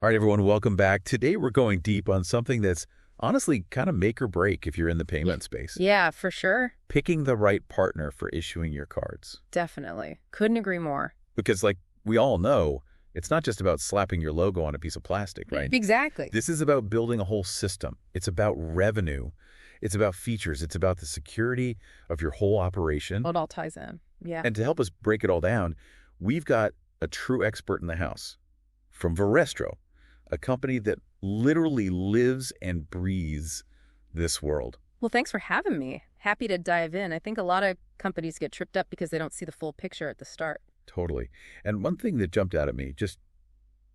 All right, everyone, welcome back. Today we're going deep on something that's honestly kind of make or break if you're in the payment space. Yeah, for sure. Picking the right partner for issuing your cards. Definitely. Couldn't agree more. Because like we all know, it's not just about slapping your logo on a piece of plastic, right? Exactly. This is about building a whole system. It's about revenue. It's about features. It's about the security of your whole operation. Well, it all ties in. Yeah. And to help us break it all down, we've got a true expert in the house from Verestro, a company that literally lives and breathes this world. Well, thanks for having me. Happy to dive in. I think a lot of companies get tripped up because they don't see the full picture at the start. Totally. And one thing that jumped out at me, just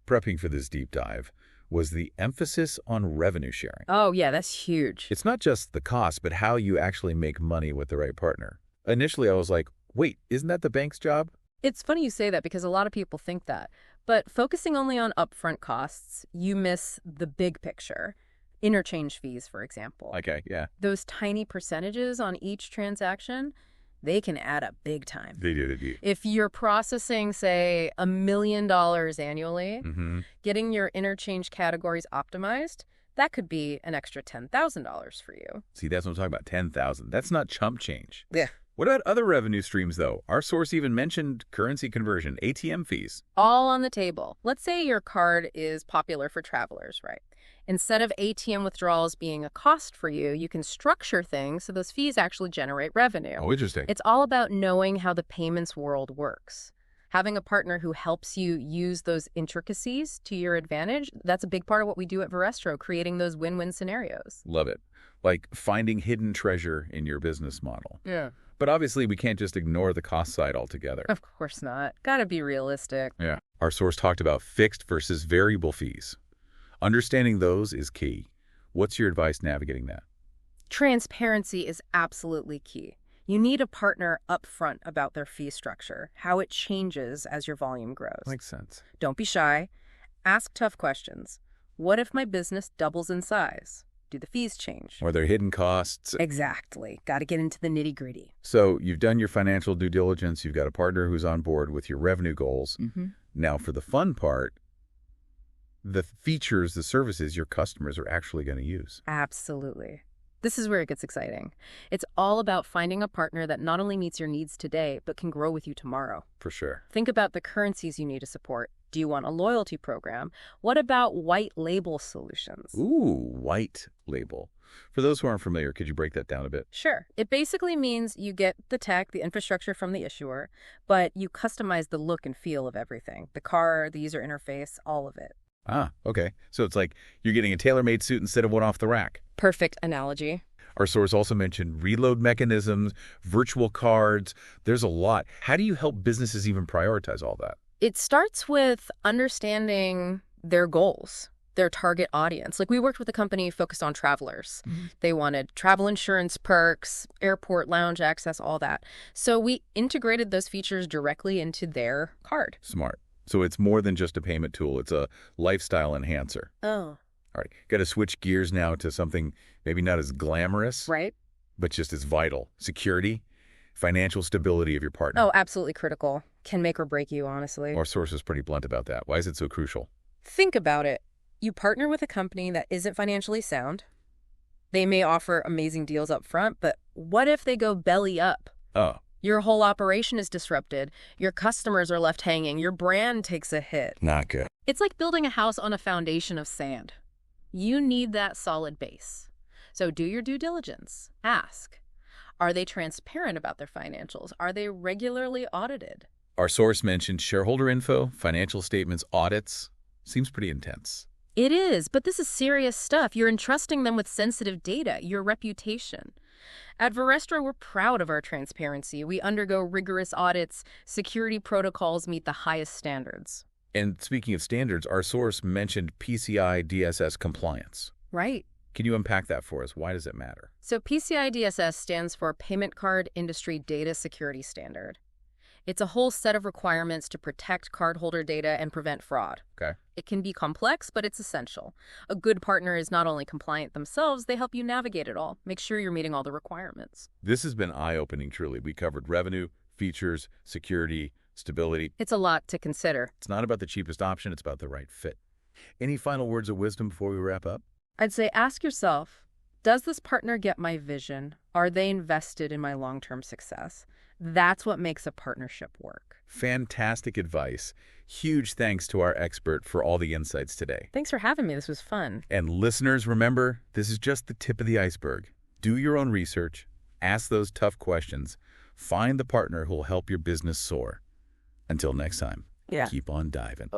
prepping for this deep dive, was the emphasis on revenue sharing. Oh, yeah, that's huge. It's not just the cost, but how you actually make money with the right partner. Initially, I was like, wait, isn't that the bank's job? It's funny you say that because a lot of people think that. But focusing only on upfront costs, you miss the big picture. Interchange fees, for example. Okay, yeah. Those tiny percentages on each transaction, they can add up big time. They do. If you're processing, say, $1 million annually, getting your interchange categories optimized, that could be an extra $10,000 for you. See, that's what I'm talking about, 10,000. That's not chump change. Yeah. What about other revenue streams, though? Our source even mentioned currency conversion, ATM fees. All on the table. Let's say your card is popular for travelers, right? Instead of ATM withdrawals being a cost for you, you can structure things so those fees actually generate revenue. Oh, interesting. It's all about knowing how the payments world works. Having a partner who helps you use those intricacies to your advantage, that's a big part of what we do at Verestro, creating those win-win scenarios. Love it. Like finding hidden treasure in your business model. Yeah. But obviously, we can't just ignore the cost side altogether. Of course not. Gotta be realistic. Yeah. Our source talked about fixed versus variable fees. Understanding those is key. What's your advice navigating that? Transparency is absolutely key. You need a partner upfront about their fee structure, how it changes as your volume grows. Makes sense. Don't be shy. Ask tough questions. What if my business doubles in size? Do the fees change? Are there hidden costs? Exactly. Got to get into the nitty-gritty. So you've done your financial due diligence. You've got a partner who's on board with your revenue goals. Now, for the fun part, the features, the services your customers are actually going to use. Absolutely. This is where it gets exciting. It's all about finding a partner that not only meets your needs today, but can grow with you tomorrow. For sure. Think about the currencies you need to support. Do you want a loyalty program? What about white label solutions? Ooh, white label. For those who aren't familiar, could you break that down a bit? Sure. It basically means you get the tech, the infrastructure from the issuer, but you customize the look and feel of everything. The card, the user interface, all of it. Ah, okay. So it's like you're getting a tailor-made suit instead of one off the rack. Perfect analogy. Our source also mentioned reload mechanisms, virtual cards. There's a lot. How do you help businesses even prioritize all that? It starts with understanding their goals, their target audience. Like we worked with a company focused on travelers. They wanted travel insurance perks, airport lounge access, all that. So we integrated those features directly into their card. Smart. So it's more than just a payment tool. It's a lifestyle enhancer. Oh. All right. Got to switch gears now to something maybe not as glamorous, Right? but just as vital. Security, financial stability of your partner. Oh, absolutely critical. Can make or break you, honestly. Our source is pretty blunt about that. Why is it so crucial? Think about it. You partner with a company that isn't financially sound. They may offer amazing deals up front, but what if they go belly up? Oh. Your whole operation is disrupted. Your customers are left hanging. Your brand takes a hit. Not good. It's like building a house on a foundation of sand. You need that solid base. So do your due diligence. Ask. Are they transparent about their financials? Are they regularly audited? Our source mentioned shareholder info, financial statements, audits. Seems pretty intense. It is, but this is serious stuff. You're entrusting them with sensitive data, your reputation. At Verestro, we're proud of our transparency. We undergo rigorous audits. Security protocols meet the highest standards. And speaking of standards, our source mentioned PCI DSS compliance. Right. Can you unpack that for us? Why does it matter? So PCI DSS stands for Payment Card Industry Data Security Standard. It's a whole set of requirements to protect cardholder data and prevent fraud. Okay. It can be complex, but it's essential. A good partner is not only compliant themselves, they help you navigate it all. Make sure you're meeting all the requirements. This has been eye-opening, truly. We covered revenue, features, security, stability. It's a lot to consider. It's not about the cheapest option, it's about the right fit. Any final words of wisdom before we wrap up? I'd say ask yourself, does this partner get my vision? Are they invested in my long-term success? That's what makes a partnership work. Fantastic advice. Huge thanks to our expert for all the insights today. Thanks for having me. This was fun. And listeners, remember, this is just the tip of the iceberg. Do your own research, ask those tough questions, find the partner who will help your business soar. Until next time, keep on diving.